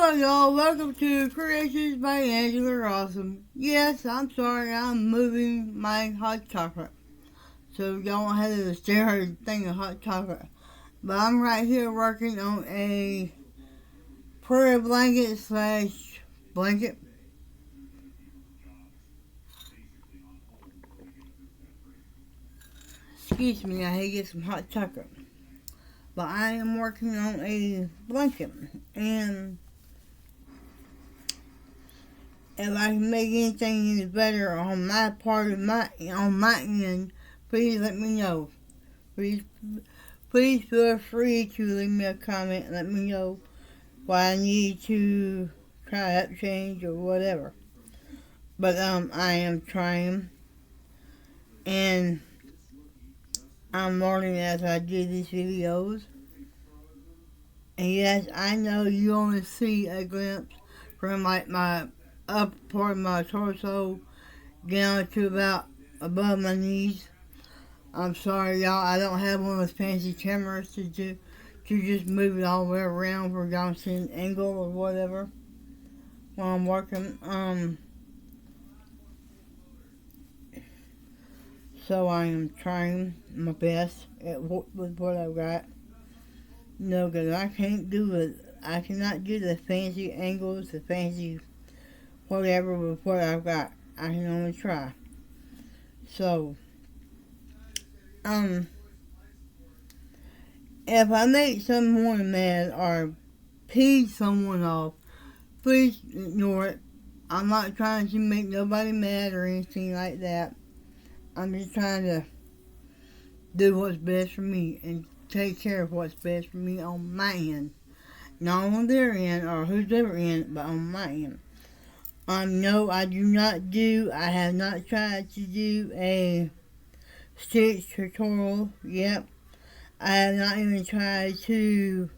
Hello y'all, welcome to Creations by Angela Awesome. Yes, I'm sorry, I'm moving my hot chocolate. So y'all won't have to stare at a thing of hot chocolate. But I'm right here working on a prayer blanket slash blanket. Excuse me, I had to get some hot chocolate. But I am working on a blanket. And if I can make anything any better on my part of on my end, please let me know. Please, please feel free to leave me a comment and let me know what I need to try up change or whatever. But I am trying and I'm learning as I do these videos. And yes, I know you only see a glimpse from like my upper part of my torso down to about above my knees. I'm sorry, y'all. I don't have one of those fancy cameras to just move it all the way around for y'all see an angle or whatever while I'm working. So I am trying my best with what I've got. No, because I can't do it. I cannot do the fancy angles, the fancy whatever with what I've got. I can only try. So, if I make someone mad or piss someone off, please ignore it. I'm not trying to make nobody mad or anything like that. I'm just trying to do what's best for me and take care of what's best for me on my end. Not on their end or whoever end, but on my end. No, I have not tried to do a stitch tutorial yet. I have not even tried to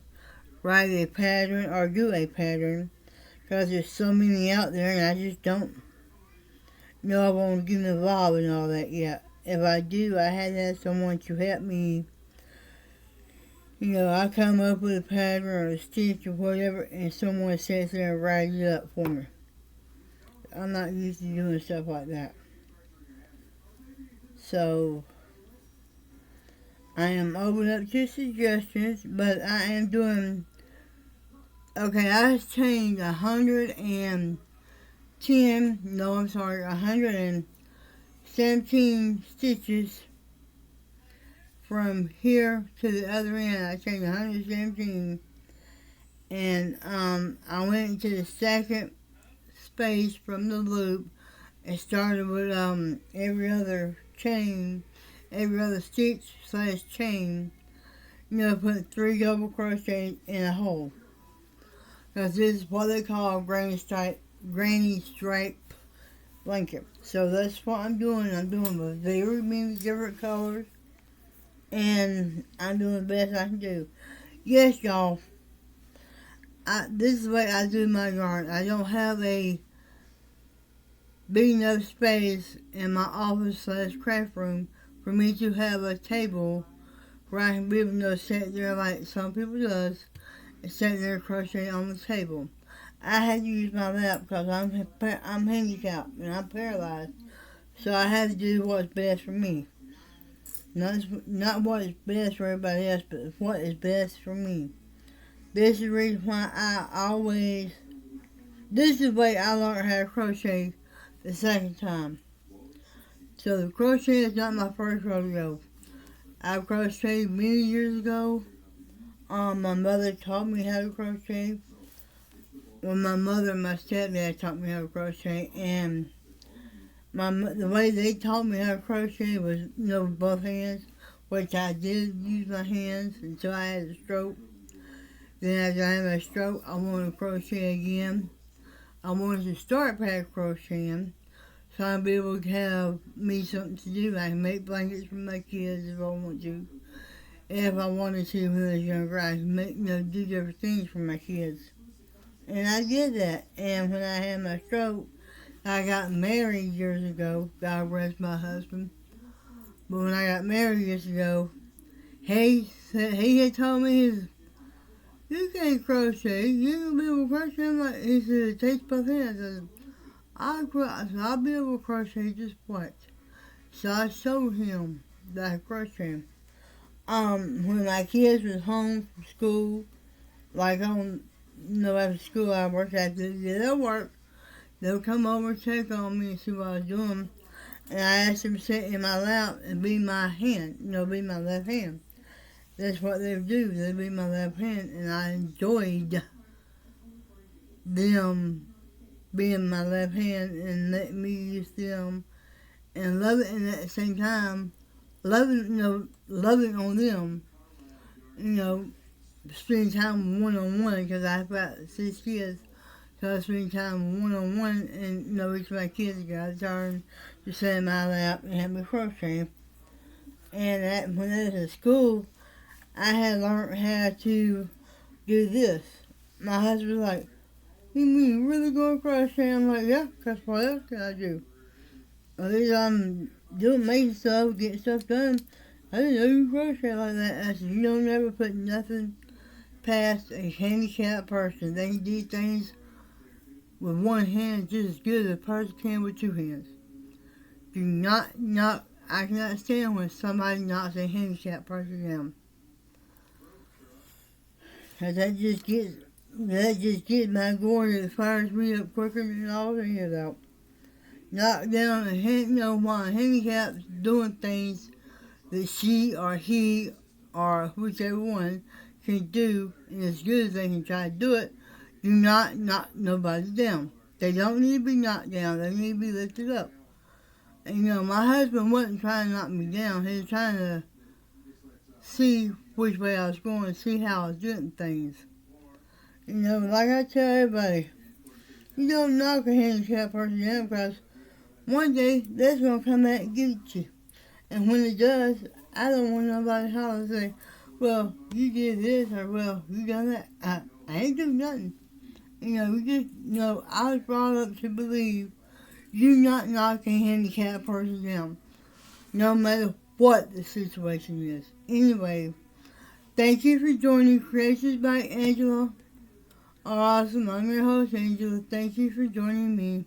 write a pattern or do a pattern because there's so many out there and I just don't know I want to get involved in all that yet. If I do, I had to have someone to help me. I come up with a pattern or a stitch or whatever and someone sits there and writes it up for me. I'm not used to doing stuff like that. So, I am open up to suggestions, but I am doing, okay, I changed 117 stitches from here to the other end. I changed 117, and I went into the second space from the loop and started with every other stitch slash chain, put 3 double crochets in a hole. Because this is what they call granny stripe blanket. So that's what I'm doing. I'm doing with very many different colors. And I'm doing the best I can do. Yes, y'all. This is the way I do my yarn. I don't have a big enough space in my office slash craft room for me to have a table where I can be able to sit there like some people does and sit there and crochet on the table. I had to use my lap because I'm handicapped and I'm paralyzed, so I had to do what's best for me. Not what is best for everybody else, but what is best for me. This is the reason why this is the way I learned how to crochet the second time. So the crochet is not my first rodeo. I crocheted many years ago. My mother taught me how to crochet. Well, my mother and my stepdad taught me how to crochet, and the way they taught me how to crochet was, with both hands, which I did use my hands until I had a stroke. Then after I had my stroke, I wanted to crochet again. I wanted to start back crocheting, so I'd be able to have me something to do. I can make blankets for my kids if I want to. If I wanted to when I was younger, I could do different things for my kids. And I did that. And when I had my stroke, I got married years ago. God rest my husband. But when I got married years ago, he had told me you can't crochet. You can be able to crochet. I'm like, he said, it takes both hands. I said, I'll be able to crochet, just watch. So I showed him that I crochet. When my kids was home from school, like after school hours, after they did their work, they'll come over and check on me and see what I was doing. And I asked them to sit in my lap and be my hand, be my left hand. That's what they would do. They'd be my left hand, and I enjoyed them being my left hand and letting me use them and love it, and at the same time loving on them, spending time one-on-one, because I have about 6 kids, so I spend time one-on-one, and each of my kids got a turn to sit in my lap and have me crochet. And when I was in school, I had learned how to do this. My husband was like, you mean you really going to crochet? I'm like, yeah, because what else can I do? At least I'm making stuff, getting stuff done. I didn't know you crochet like that. I said, you don't never put nothing past a handicapped person. They can do things with one hand just as good as a person can with two hands. Do not, I cannot stand when somebody knocks a handicapped person down. Cause that just gets my gourd, and it fires me up quicker than all the head out. Knock down while a handicap's doing things that she or he or whichever one can do, and as good as they can try to do it, do not knock nobody down. They don't need to be knocked down, they need to be lifted up. And my husband wasn't trying to knock me down, he was trying to see which way I was going, see how I was doing things. Like I tell everybody, you don't knock a handicapped person down, because one day that's going to come back and get you. And when it does, I don't want nobody to holler and say, well, you did this, or well, you done that. I ain't doing nothing. I was brought up to believe you not knock a handicapped person down, no matter what the situation is. Anyway, thank you for joining Creations by Angela. Awesome. I'm your host, Angela. Thank you for joining me.